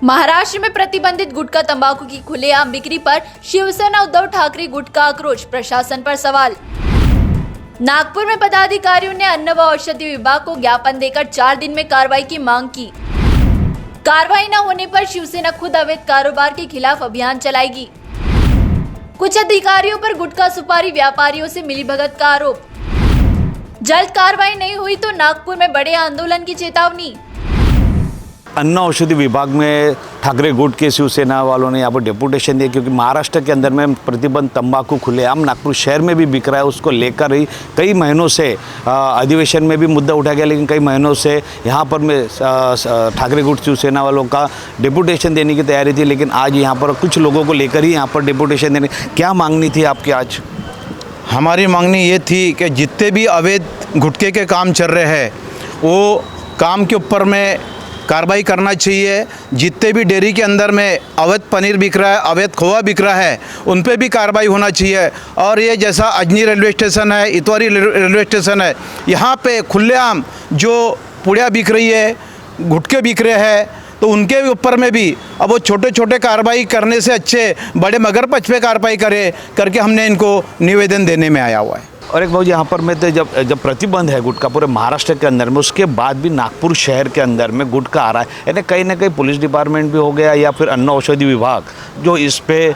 महाराष्ट्र में प्रतिबंधित गुटखा तंबाकू की खुलेआम बिक्री पर शिवसेना उद्धव ठाकरे गुट का आक्रोश, प्रशासन पर सवाल। नागपुर में पदाधिकारियों ने अन्न व औषधि विभाग को ज्ञापन देकर 4 दिन में कार्रवाई की मांग की। कार्रवाई न होने पर शिवसेना खुद अवैध कारोबार के खिलाफ अभियान चलाएगी। कुछ अधिकारियों पर गुटखा सुपारी व्यापारियों से मिलीभगत का आरोप। जल्द कार्रवाई नहीं हुई तो नागपुर में बड़े आंदोलन की चेतावनी। अन्न औषधि विभाग में ठाकरे गुट के शिवसेना वालों ने यहाँ पर डेपुटेशन दिया, क्योंकि महाराष्ट्र के अंदर में प्रतिबंध तंबाकू खुलेआम नागपुर शहर में भी बिक रहा है। उसको लेकर ही कई महीनों से अधिवेशन में भी मुद्दा उठा गया, लेकिन कई महीनों से यहाँ पर में ठाकरे गुट शिवसेना वालों का डेपुटेशन देने की तैयारी थी, लेकिन आज यहाँ पर कुछ लोगों को लेकर ही यहाँ पर डेपुटेशन देने। क्या मांगनी थी आपकी आज? हमारी मांगनी ये थी कि जितने भी अवैध गुटखे के काम चल रहे हैं वो काम के ऊपर में कार्रवाई करना चाहिए। जितने भी डेयरी के अंदर में अवैध पनीर बिक रहा है, अवैध खोआ बिक रहा है, उन पे भी कार्रवाई होना चाहिए। और ये जैसा अजनी रेलवे स्टेशन है, इतवारी रेलवे स्टेशन है, यहाँ पे खुलेआम जो पुड़िया बिक रही है, गुटखे बिक रहे हैं, तो उनके ऊपर में भी अब वो छोटे छोटे कार्रवाई करने से अच्छे बड़े मगरमच्छ पे कार्रवाई करके हमने इनको निवेदन देने में आया हुआ है। और एक भाई यहाँ पर मैं तो जब प्रतिबंध है गुटखा पूरे महाराष्ट्र के अंदर में, उसके बाद भी नागपुर शहर के अंदर में गुटखा आ रहा है, यानी कहीं ना कहीं पुलिस डिपार्टमेंट भी हो गया या फिर अन्न औषधि विभाग जो इस पे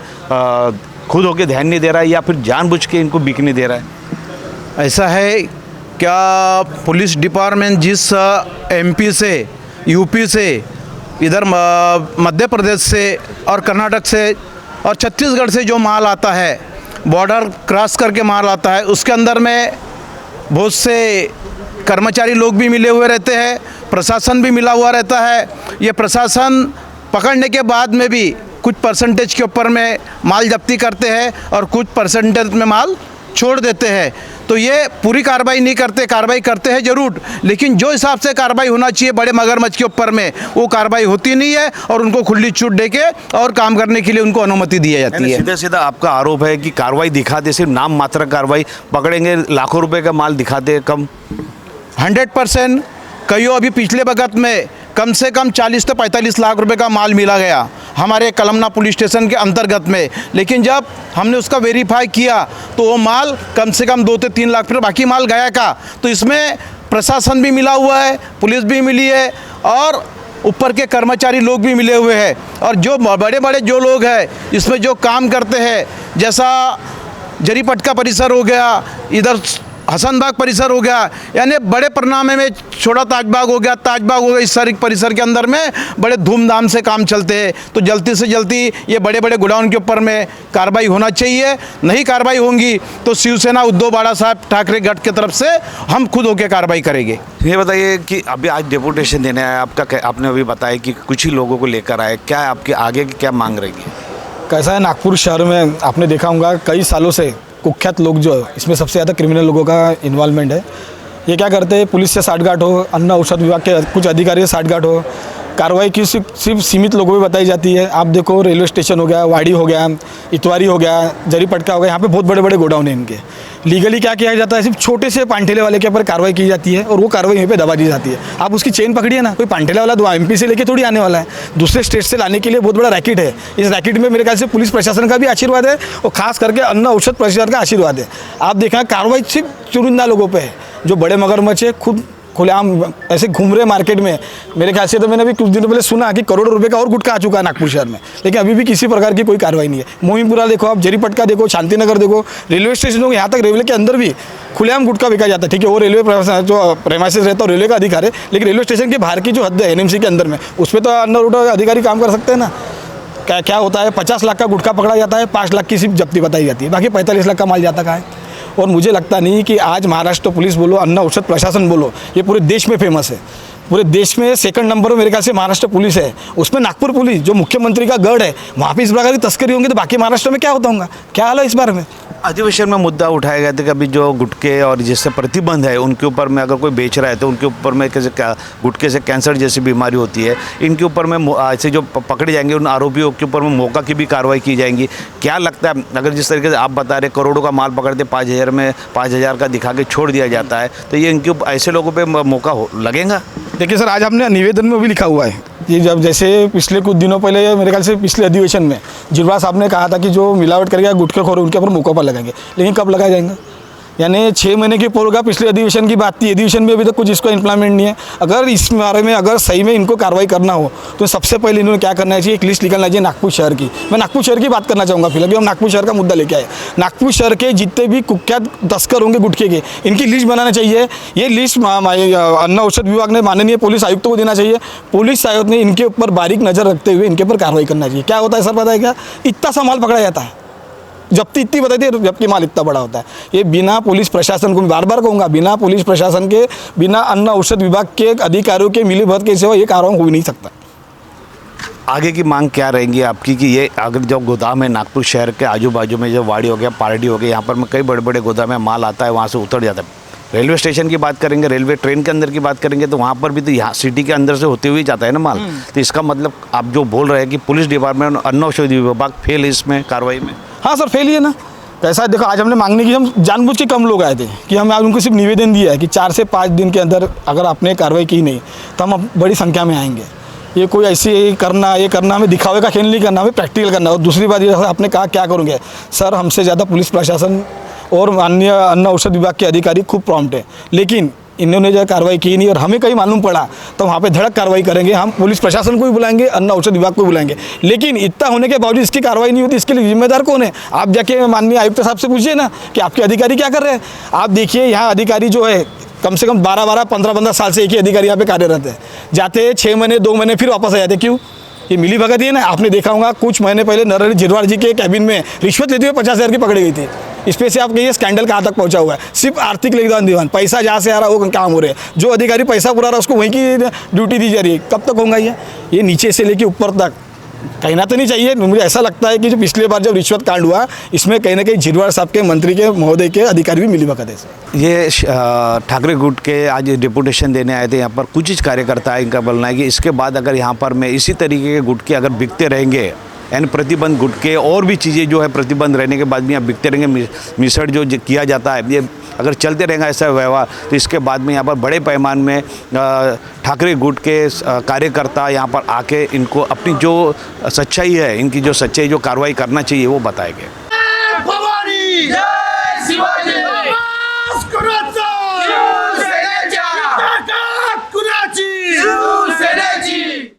खुद होकर ध्यान नहीं दे रहा है या फिर जानबूझ के इनको बिकने दे रहा है। ऐसा है क्या? पुलिस डिपार्टमेंट जिस एमपी से, यूपी से, इधर मध्य प्रदेश से और कर्नाटक से और छत्तीसगढ़ से जो माल आता है, बॉर्डर क्रॉस करके माल आता है, उसके अंदर में बहुत से कर्मचारी लोग भी मिले हुए रहते हैं, प्रशासन भी मिला हुआ रहता है। ये प्रशासन पकड़ने के बाद में भी कुछ परसेंटेज के ऊपर में माल जब्ती करते हैं और कुछ परसेंटेज में माल छोड़ देते हैं। तो ये पूरी कार्रवाई नहीं करते, कार्रवाई करते हैं ज़रूर, लेकिन जो हिसाब से कार्रवाई होना चाहिए बड़े मगरमच्छ के ऊपर में वो कार्रवाई होती नहीं है और उनको खुली छूट दे के और काम करने के लिए उनको अनुमति दी जाती है। सीधा सीधा आपका आरोप है कि कार्रवाई दिखाते, सिर्फ नाम मात्र कार्रवाई, पकड़ेंगे लाखों रुपए का माल दिखाते कम। 100% कईयों अभी पिछले वक्त में कम से कम 40 से 45 लाख रुपए का माल मिला गया हमारे कलमना पुलिस स्टेशन के अंतर्गत में, लेकिन जब हमने उसका वेरीफाई किया तो वो माल कम से कम 2 से 3 लाख, फिर बाकी माल गया का। तो इसमें प्रशासन भी मिला हुआ है, पुलिस भी मिली है और ऊपर के कर्मचारी लोग भी मिले हुए हैं। और जो बड़े बड़े जो लोग हैं इसमें जो काम करते हैं, जैसा जरीपटका परिसर हो गया, इधर हसनबाग परिसर हो गया, यानी बड़े परिणामे में छोटा ताजबाग हो गया, इस सारी परिसर के अंदर में बड़े धूमधाम से काम चलते हैं। तो जल्दी से जल्दी ये बड़े बड़े गोडाउन के ऊपर में कार्रवाई होना चाहिए। नहीं कार्रवाई होंगी तो शिवसेना उद्धव बाला साहब ठाकरे गठ की तरफ से हम खुद होकर कार्रवाई करेंगे। ये बताइए कि अभी आज डेपुटेशन देने आया आपका, आपने अभी बताया कि कुछ ही लोगों को लेकर आए, क्या आपकी आगे की क्या मांग रहेगी? कैसा है, नागपुर शहर में आपने देखा होगा कई सालों से कुख्यात लोग जो इसमें सबसे ज़्यादा क्रिमिनल लोगों का इन्वॉल्वमेंट है। ये क्या करते हैं, पुलिस से साठगांठ हो, अन्न औषध विभाग के कुछ अधिकारी से साठगांठ हो, कार्रवाई की सिर्फ सीमित लोगों पे बताई जाती है। आप देखो रेलवे स्टेशन हो गया, वाड़ी हो गया, इतवारी हो गया, जरीपटका हो गया, यहाँ पे बहुत बड़े बड़े गोडाउन हैं इनके। लीगली क्या किया जाता है, सिर्फ छोटे से पांठेले वाले के ऊपर कार्रवाई की जाती है और वो कार्रवाई यहीं पे दबा दी जाती है। आप उसकी चेन पकड़िए ना, कोई पांठेला वाला दो एमपी से लेके थोड़ी आने वाला है, दूसरे स्टेट से लाने के लिए बहुत बड़ा रैकेट है। इस रैकेट में मेरे ख्याल से पुलिस प्रशासन का भी आशीर्वाद है और खास करके अन्न औषध प्रशासन का आशीर्वाद है। आप देखें कार्रवाई सिर्फ चुनिंदा लोगों पर है, जो बड़े मगरमच्छ है खुद खुलेआम ऐसे घूम रहे मार्केट में। मेरे ख्याल से तो मैंने अभी कुछ दिनों पहले सुना कि करोड़ों रुपए का और गुटखा आ चुका है नागपुर शहर में, लेकिन अभी भी किसी प्रकार की कोई कार्रवाई नहीं है। मोहिमपुरा देखो आप, जरीपटका देखो, शांतिनगर देखो, रेलवे स्टेशनों यहाँ तक रेलवे के अंदर भी खुलेआम गुटखा बिका जाता है। ठीक है, वो रेलवे जो प्रेमाइसेस रहता है रेलवे का अधिकार है, लेकिन रेलवे स्टेशन के बाहर की जो हद है एनएमसी के अंदर में, उस पर तो अन्न अधिकारी काम कर सकते हैं ना। क्या होता है, 50 लाख का गुटखा पकड़ा जाता है, 5 लाख की सिर्फ जब्ती बताई जाती है, बाकी 45 लाख का माल जाता कहाँ है। और मुझे लगता नहीं कि आज महाराष्ट्र पुलिस बोलो, अन्न औषध प्रशासन बोलो, ये पूरे देश में फेमस है। पूरे देश में सेकंड नंबर पर मेरे ख्याल से महाराष्ट्र पुलिस है, उसमें नागपुर पुलिस जो मुख्यमंत्री का गढ़ है, वहाँ पे इस प्रकार की तस्करी होंगी तो बाकी महाराष्ट्र में क्या होता होगा? क्या हाल है इस बारे में? अधिवेशन में मुद्दा उठाया गया था कि अभी जो गुटखे और जिससे प्रतिबंध है उनके ऊपर में अगर कोई बेच रहा है तो उनके ऊपर में कैसे गुटखे से कैंसर जैसी बीमारी होती है, इनके ऊपर में ऐसे जो पकड़े जाएंगे उन आरोपियों के ऊपर में मौका की भी कार्रवाई की जाएंगी। क्या लगता है, अगर जिस तरीके से आप बता रहे करोड़ों का माल पकड़ते 5,000 में 5,000 का दिखा के छोड़ दिया जाता है, तो ये इनके ऐसे लोगों पर मौका लगेगा? देखिए सर, आज हमने निवेदन में भी लिखा हुआ है ये जब जैसे पिछले कुछ दिनों पहले मेरे ख्याल से पिछले अधिवेशन में जिरवाल साहब ने कहा था कि जो मिलावट करके गुटखेखोर उनके ऊपर मुकदमा लगाएंगे, लेकिन कब लगाए जाएंगे? यानी 6 महीने की पूर्व का पिछले अधिवेशन की बात थी, अधिवेशन में अभी तक कुछ इसको इम्प्लीमेंट नहीं है। अगर इस बारे में अगर सही में इनको कार्रवाई करना हो तो सबसे पहले इन्होंने क्या करना चाहिए, एक लिस्ट निकालना चाहिए नागपुर शहर की। मैं नागपुर शहर की बात करना चाहूँगा फिलहाल, कि हम नागपुर शहर का मुद्दा लेके आए। नागपुर शहर के जितने भी कुख्यात तस्कर होंगे गुटखे के, इनकी लिस्ट बनाना चाहिए। ये लिस्ट अन्न औषध विभाग ने माननीय पुलिस आयुक्त को देना चाहिए। पुलिस आयुक्त ने इनके ऊपर बारीक नज़र रखते हुए इनके ऊपर कार्रवाई करना चाहिए। क्या होता है सर, पता है क्या? इतना सा माल पकड़ा जाता है, जब्ती इतनी बताती है जबकि माल इतना बड़ा होता है। ये बिना पुलिस प्रशासन को, मैं बार बार कहूँगा, बिना पुलिस प्रशासन के, बिना अन्न औषध विभाग के अधिकारियों के मिलीभगत के सिवा ये कार्रवाई हो ही नहीं सकता। आगे की मांग क्या रहेंगी आपकी कि ये अगर जो गोदाम है नागपुर शहर के आजू बाजू में, जो वाड़ी हो गया, पारडी हो गया, यहाँ पर में कई बड़े बड़े गोदाम में माल आता है, वहाँ से उतर जाता है। रेलवे स्टेशन की बात करेंगे, रेलवे ट्रेन के अंदर की बात करेंगे, तो वहाँ पर भी तो यहाँ सिटी के अंदर से होते हुए जाता है ना माल। तो इसका मतलब आप जो बोल रहे हैं कि पुलिस डिपार्टमेंट, अन्न औषध विभाग फेल है इसमें कार्रवाई में? हाँ सर, फेल ही है ना। ऐसा देखो, आज हमने मांगने की, हम जानबूझ के कम लोग आए थे कि हमें आज उनको सिर्फ निवेदन दिया है कि 4 से 5 दिन के अंदर अगर आपने कार्रवाई की नहीं तो हम बड़ी संख्या में आएंगे। ये कोई ऐसी ये करना हमें दिखावे का खेल नहीं करना, हमें प्रैक्टिकल करना। और दूसरी बात, ये आपने कहा क्या करोगे सर, हमसे ज़्यादा पुलिस प्रशासन और अन्य अन्न औषध विभाग के अधिकारी खूब प्रॉम्प्ट है, लेकिन इन्होंने जो कार्रवाई की नहीं और हमें कहीं मालूम पड़ा तो वहाँ पे धड़क कार्रवाई करेंगे। हम पुलिस प्रशासन को भी बुलाएंगे, अन्न औषध विभाग को भी बुलाएंगे, लेकिन इतना होने के बावजूद इसकी कार्रवाई नहीं होती। इसके लिए जिम्मेदार कौन है? आप जाके माननीय आयुक्त साहब से पूछिए ना कि आपके अधिकारी क्या कर रहे हैं। आप देखिए, यहाँ अधिकारी जो है कम से कम 12-12, 15-15 साल से एक ही अधिकारी यहाँ पे कार्यरत है। जाते हैं 6 महीने, 2 महीने, फिर वापस आ जाते। क्यों? ये मिली भगत ही है ना। आपने देखा होगा कुछ महीने पहले नरहरि झिरवाल जी के कैबिन में रिश्वत लेते हुए 50,000 की पकड़ी गई थी। इस पे से आप कहिए स्कैंडल कहाँ तक पहुँचा हुआ है? सिर्फ आर्थिक लेनदेन दीवान, पैसा जहाँ से आ रहा है वो काम हो रहे हैं। जो अधिकारी पैसा पूरा रहा है उसको वहीं की ड्यूटी दी जा रही है। कब तक होगा ये नीचे से लेके ऊपर तक कहना तो नहीं चाहिए। मुझे ऐसा लगता है कि जो पिछले बार जब रिश्वत कांड हुआ, इसमें कहीं ना कहीं झिरवाल साहब के, मंत्री के, महोदय के अधिकारी भी मिली भगत है। ये ठाकरे गुट के आज डिपुटेशन देने आए थे यहाँ पर कुछ कार्यकर्ता, इनका बोलना है कि इसके बाद अगर यहाँ पर में इसी तरीके के गुटके अगर बिकते रहेंगे, यानी प्रतिबंध गुटके और भी चीज़ें जो है प्रतिबंध रहने के बाद भी यहाँ बिकते रहेंगे, मिसड़ जो किया जाता है, ये अगर चलते रहेगा ऐसा व्यवहार, तो इसके बाद में यहाँ पर बड़े पैमाने में ठाकरे गुट के कार्यकर्ता यहाँ पर आके इनको अपनी जो सच्चाई है, इनकी जो सच्चाई, जो कार्रवाई करना चाहिए वो बताएंगे। भवानी जय शिवाजी।